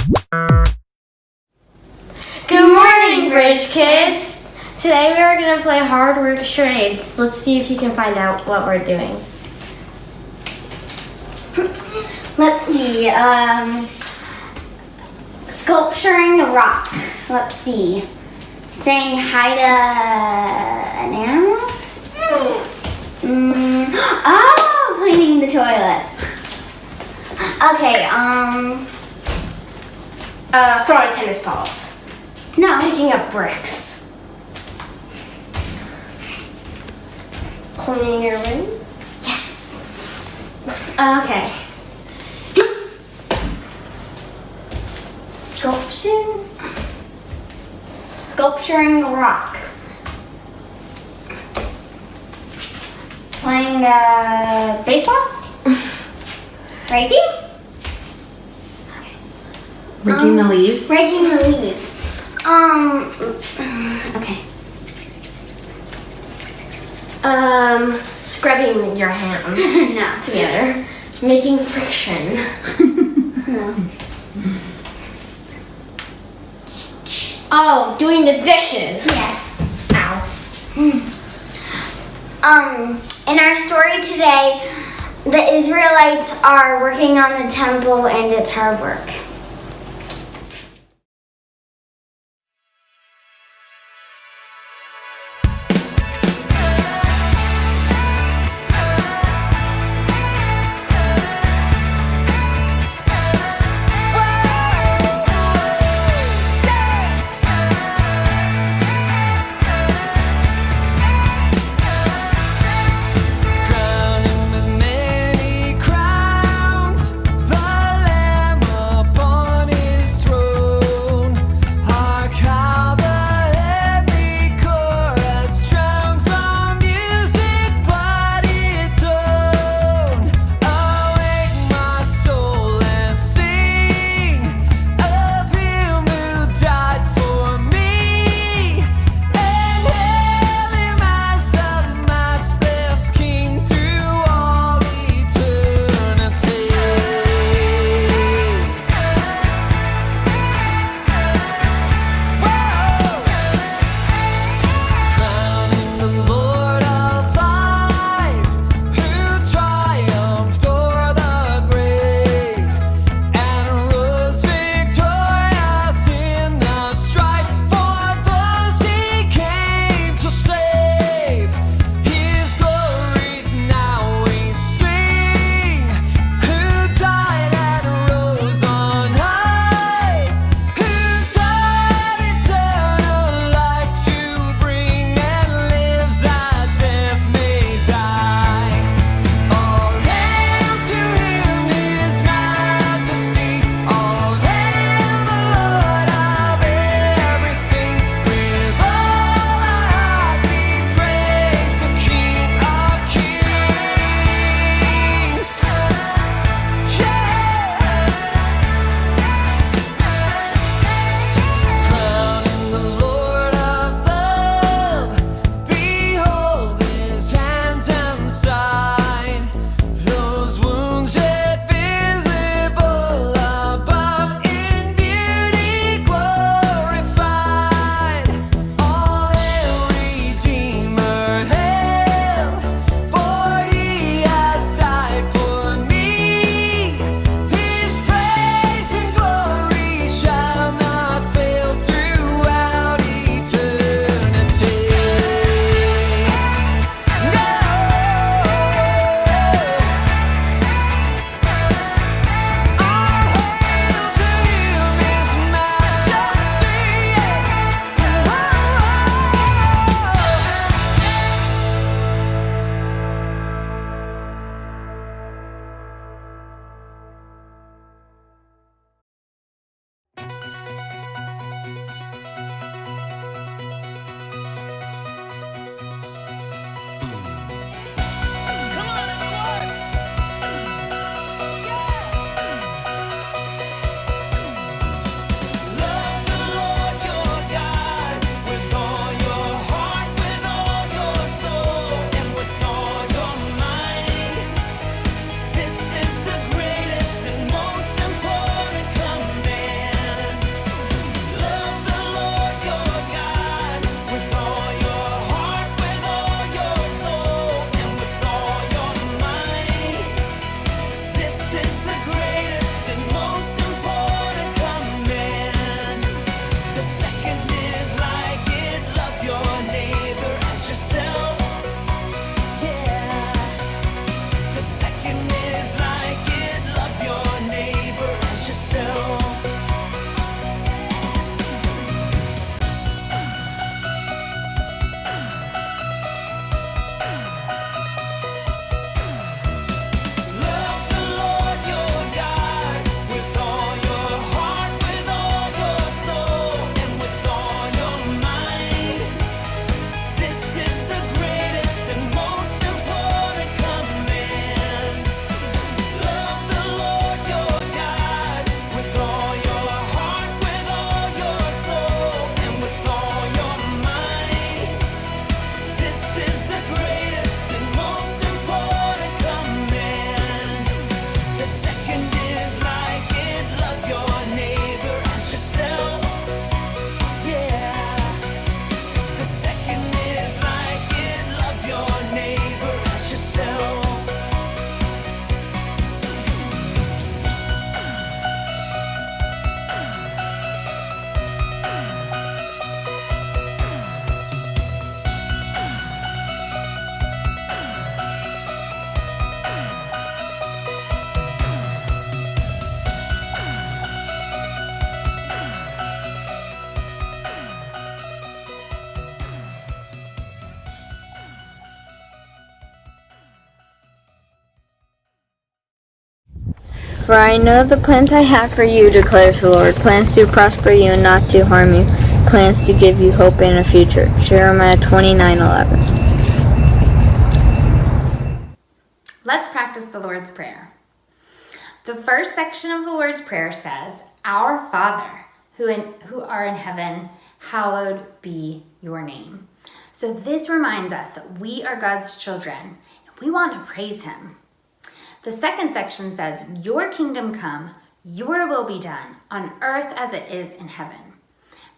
Good morning, Bridge Kids! Today we are going to play hard work charades. Let's see if you can find out what we're doing. Let's see, sculpturing a rock. Let's see. Saying hi to an animal? Oh, cleaning the toilets. Okay, Throwing tennis balls. no. Picking up bricks. Cleaning your room? Yes. Okay. Sculpturing a rock. Playing baseball? Raking? Raking the leaves. Raking the leaves. Okay. Scrubbing your hands No. together. Making friction. No. Oh, doing the dishes. Yes. Ow. In our story today, the Israelites are working on the temple and it's hard work. Crowning with many crowns, the Lamb upon For I know the plans I have for you, declares the Lord, plans to prosper you and not to harm you, plans to give you hope and a future. Jeremiah 29:11. Let's practice the Lord's Prayer. The first section of the Lord's Prayer says, Our Father, who are in heaven, hallowed be your name. So this reminds us that we are God's children, and we want to praise him. The second section says, Your kingdom come, your will be done, on earth as it is in heaven.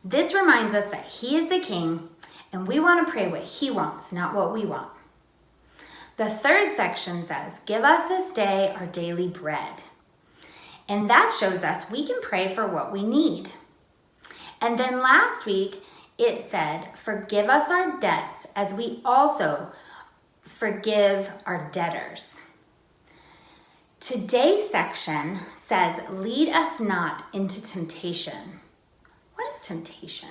This reminds us that he is the king, and we want to pray what he wants, not what we want. The third section says, Give us this day our daily bread. And that shows us we can pray for what we need. And then last week, it said, Forgive us our debts as we also forgive our debtors. Today's section says, Lead us not into temptation. What is temptation?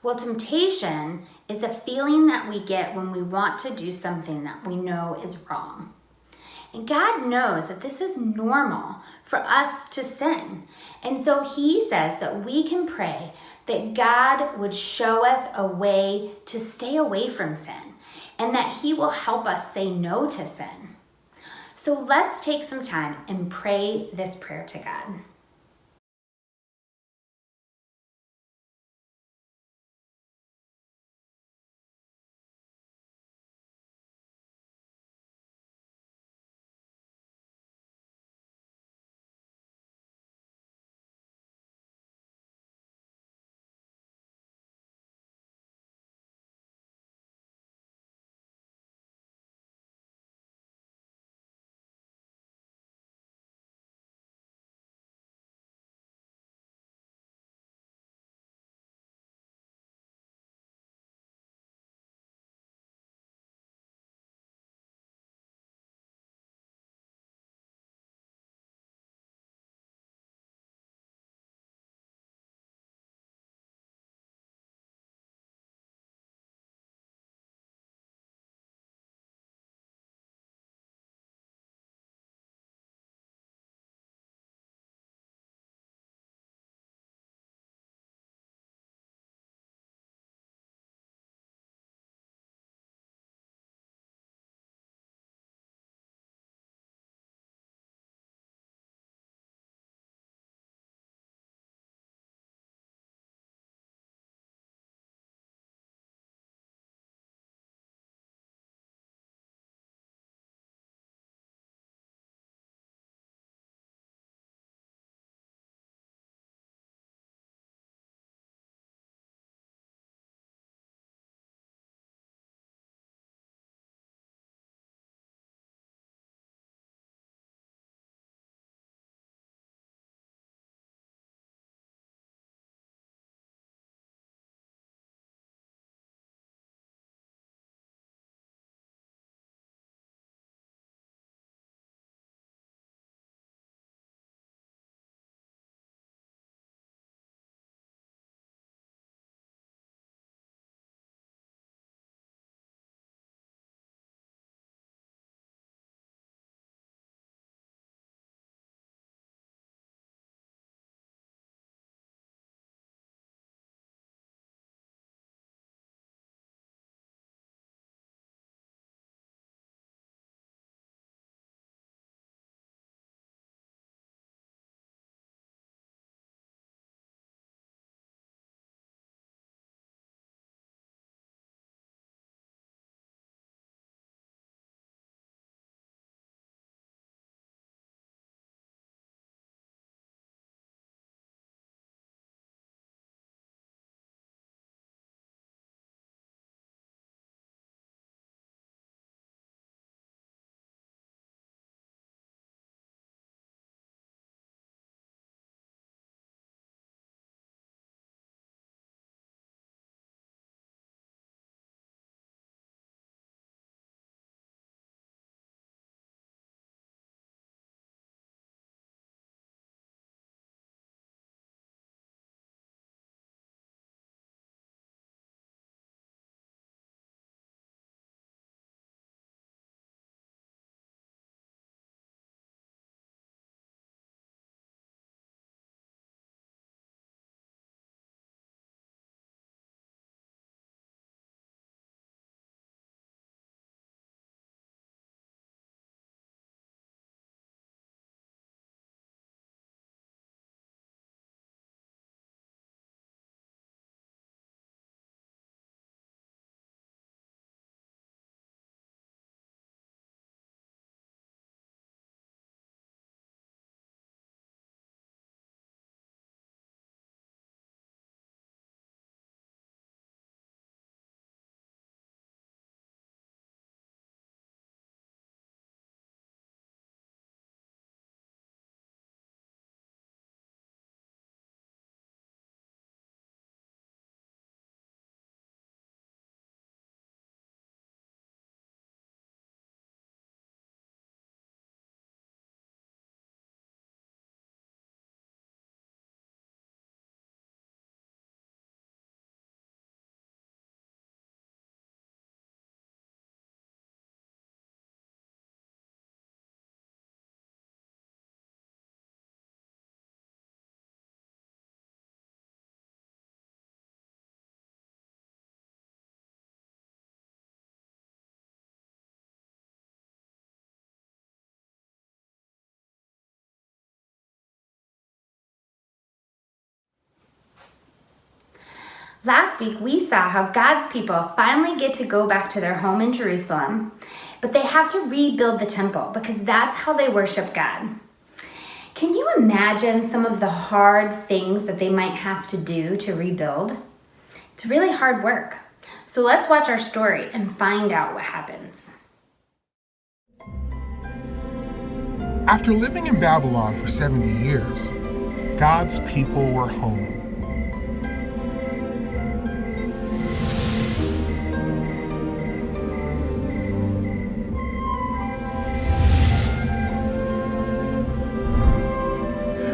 Well, temptation is the feeling that we get when we want to do something that we know is wrong. And God knows that this is normal for us to sin. And so he says that we can pray that God would show us a way to stay away from sin and that he will help us say no to sin. So let's take some time and pray this prayer to God. Last week, we saw how God's people finally get to go back to their home in Jerusalem, but they have to rebuild the temple because that's how they worship God. Can you imagine some of the hard things that they might have to do to rebuild? It's really hard work. So let's watch our story and find out what happens. After living in Babylon for 70 years, God's people were home.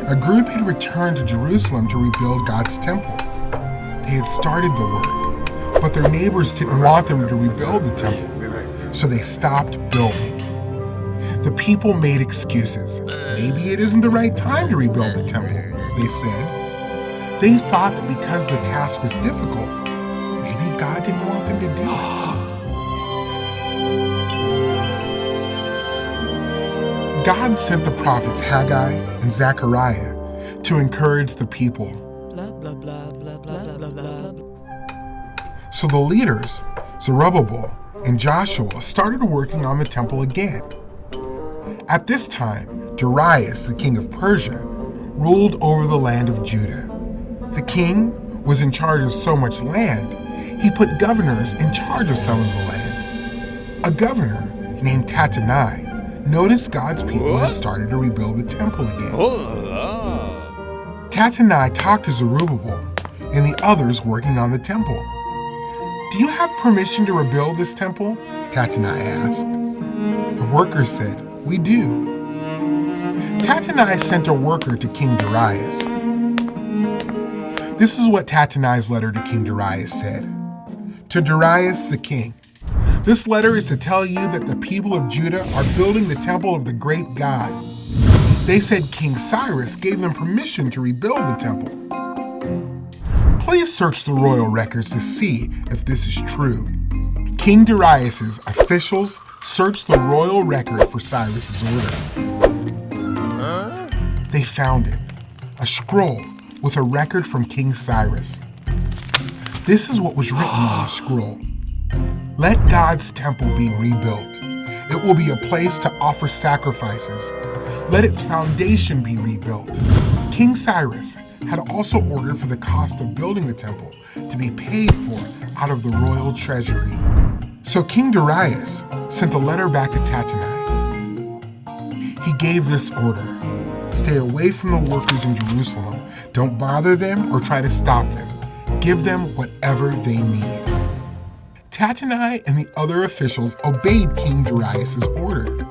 A group had returned to Jerusalem to rebuild God's temple. They had started the work, but their neighbors didn't want them to rebuild the temple, so they stopped building. The people made excuses. Maybe it isn't the right time to rebuild the temple, they said. They thought that because the task was difficult, maybe God didn't want them to do it. God sent the prophets Haggai and Zechariah to encourage the people. So the leaders, Zerubbabel and Joshua, started working on the temple again. At this time, Darius, the king of Persia, ruled over the land of Judah. The king was in charge of so much land, he put governors in charge of some of the land. A governor named Tattenai noticed God's people had started to rebuild the temple again. Tattenai talked to Zerubbabel and the others working on the temple. "Do you have permission to rebuild this temple?" Tattenai asked. The workers said, "We do." Tattenai sent a worker to King Darius. This is what Tattenai's letter to King Darius said. To Darius the king, this letter is to tell you that the people of Judah are building the temple of the great God. They said King Cyrus gave them permission to rebuild the temple. Please search the royal records to see if this is true. King Darius's officials searched the royal record for Cyrus's order. They found it, a scroll with a record from King Cyrus. This is what was written on the scroll. Let God's temple be rebuilt. It will be a place to offer sacrifices. Let its foundation be rebuilt. King Cyrus had also ordered for the cost of building the temple to be paid for out of the royal treasury. So King Darius sent a letter back to Tattenai. He gave this order: stay away from the workers in Jerusalem. Don't bother them or try to stop them. Give them whatever they need. Tattenai and the other officials obeyed King Darius' order.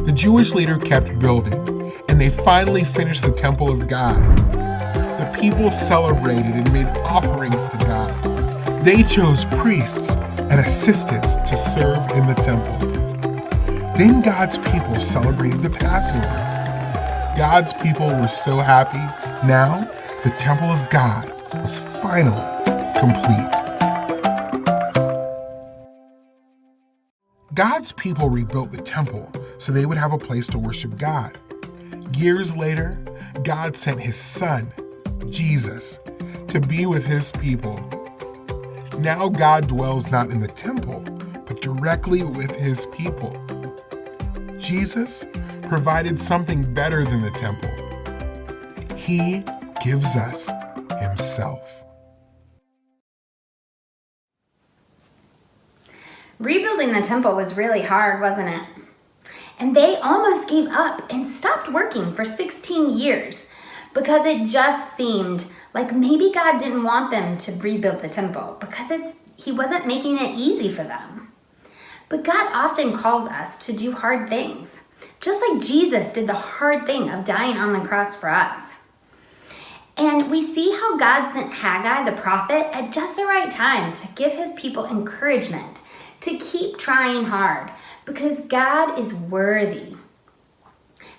The Jewish leader kept building, and they finally finished the temple of God. The people celebrated and made offerings to God. They chose priests and assistants to serve in the temple. Then God's people celebrated the Passover. God's people were so happy. Now, the temple of God was finally complete. God's people rebuilt the temple so they would have a place to worship God. Years later, God sent his son, Jesus, to be with his people. Now God dwells not in the temple, but directly with his people. Jesus provided something better than the temple. He gives us himself. Rebuilding the temple was really hard, wasn't it? And they almost gave up and stopped working for 16 years because it just seemed like maybe God didn't want them to rebuild the temple because he wasn't making it easy for them. But God often calls us to do hard things, just like Jesus did the hard thing of dying on the cross for us. And we see how God sent Haggai the prophet at just the right time to give his people encouragement to keep trying hard because God is worthy.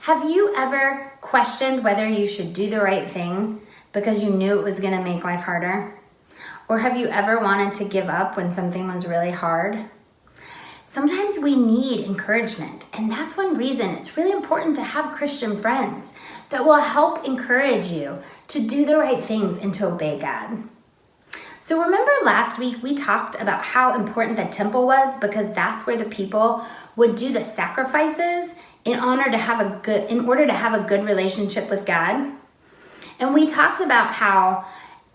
Have you ever questioned whether you should do the right thing because you knew it was going to make life harder? Or have you ever wanted to give up when something was really hard? Sometimes we need encouragement, and that's one reason it's really important to have Christian friends that will help encourage you to do the right things and to obey God. So remember last week we talked about how important the temple was because that's where the people would do the sacrifices in order to have a good relationship with God. And we talked about how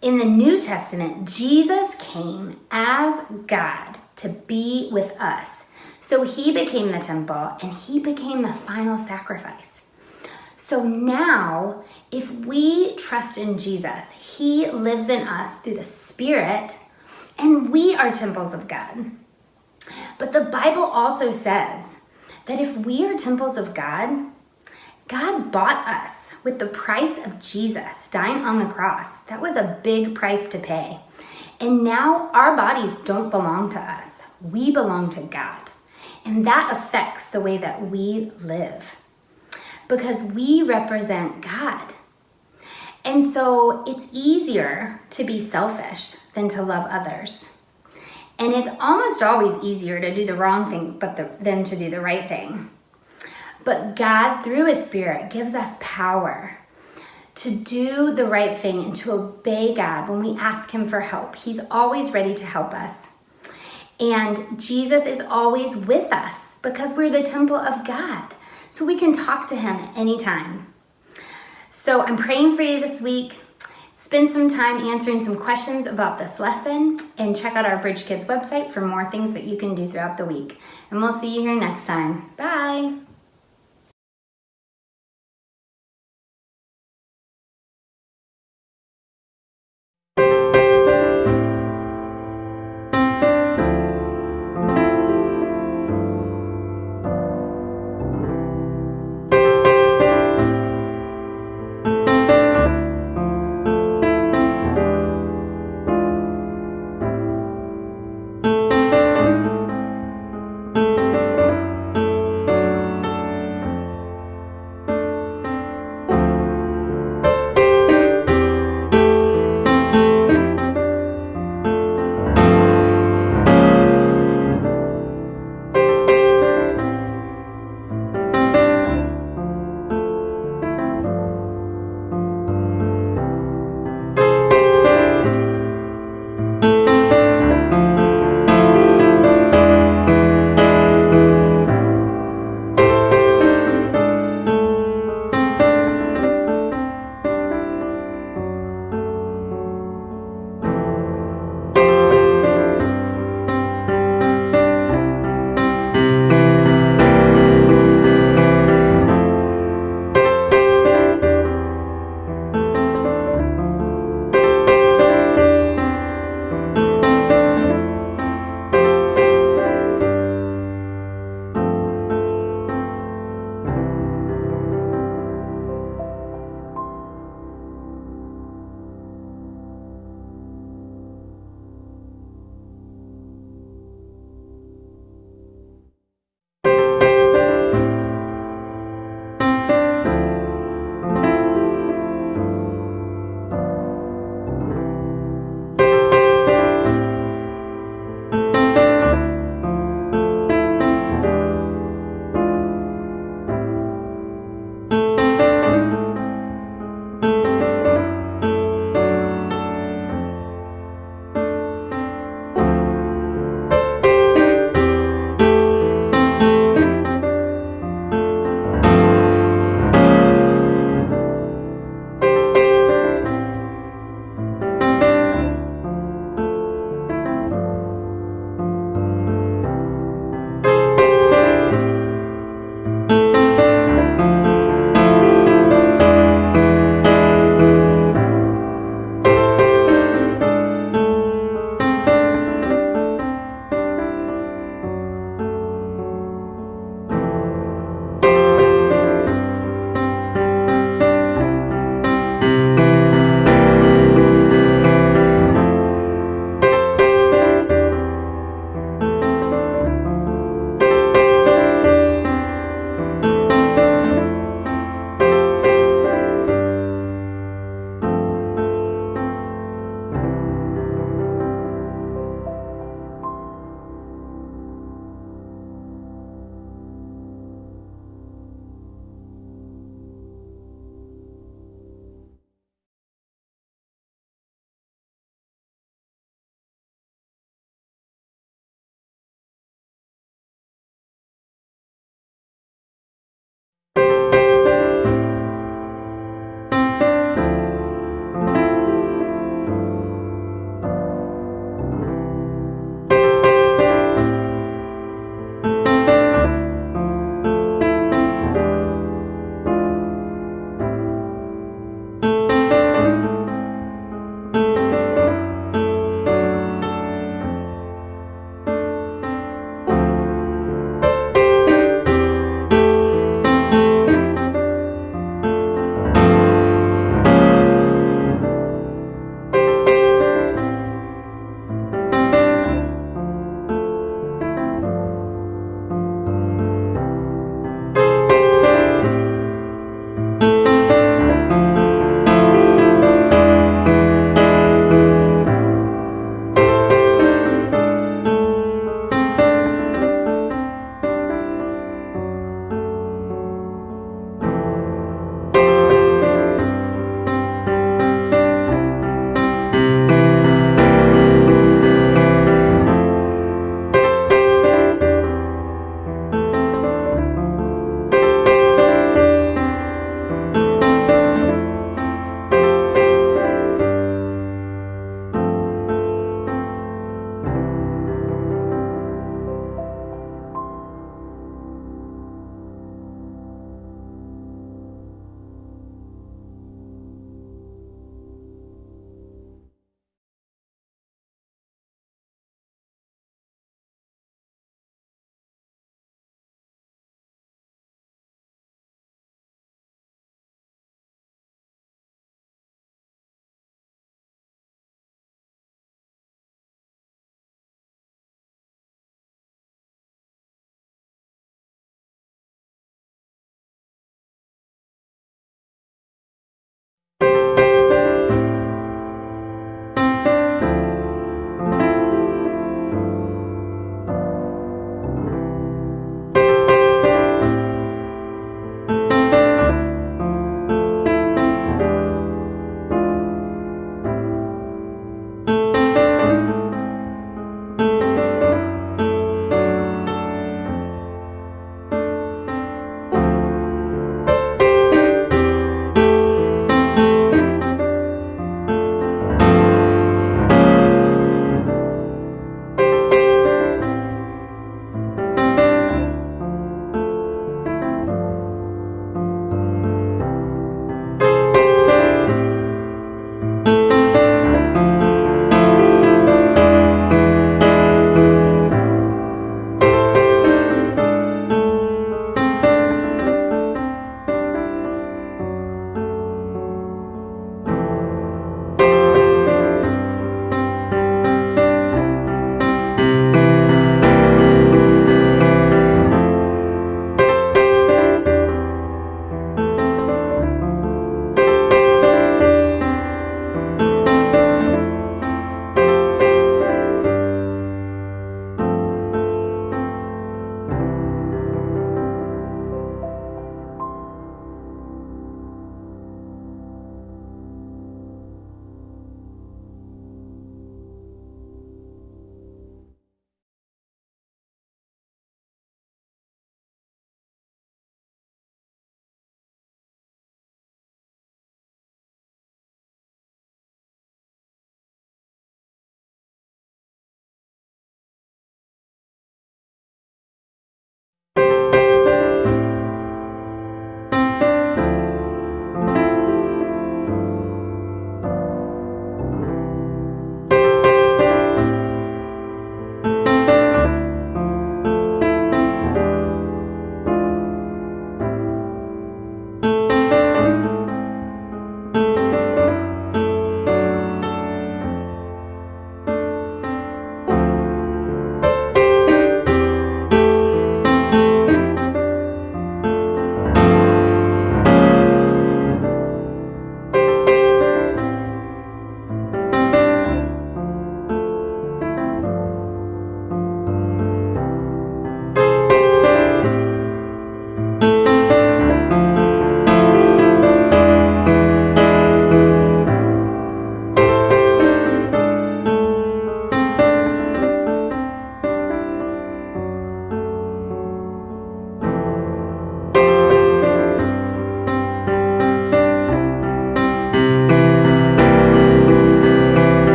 in the New Testament, Jesus came as God to be with us. So he became the temple and he became the final sacrifice. So now, if we trust in Jesus, he lives in us through the Spirit, and we are temples of God. But the Bible also says that if we are temples of God, God bought us with the price of Jesus dying on the cross. That was a big price to pay. And now our bodies don't belong to us. We belong to God. And that affects the way that we live because we represent God. And so it's easier to be selfish than to love others. And it's almost always easier to do the wrong thing than to do the right thing. But God, through his Spirit, gives us power to do the right thing and to obey God when we ask him for help. He's always ready to help us. And Jesus is always with us because we're the temple of God. So we can talk to him at any time. So I'm praying for you this week. Spend some time answering some questions about this lesson and check out our Bridge Kids website for more things that you can do throughout the week. And we'll see you here next time. Bye.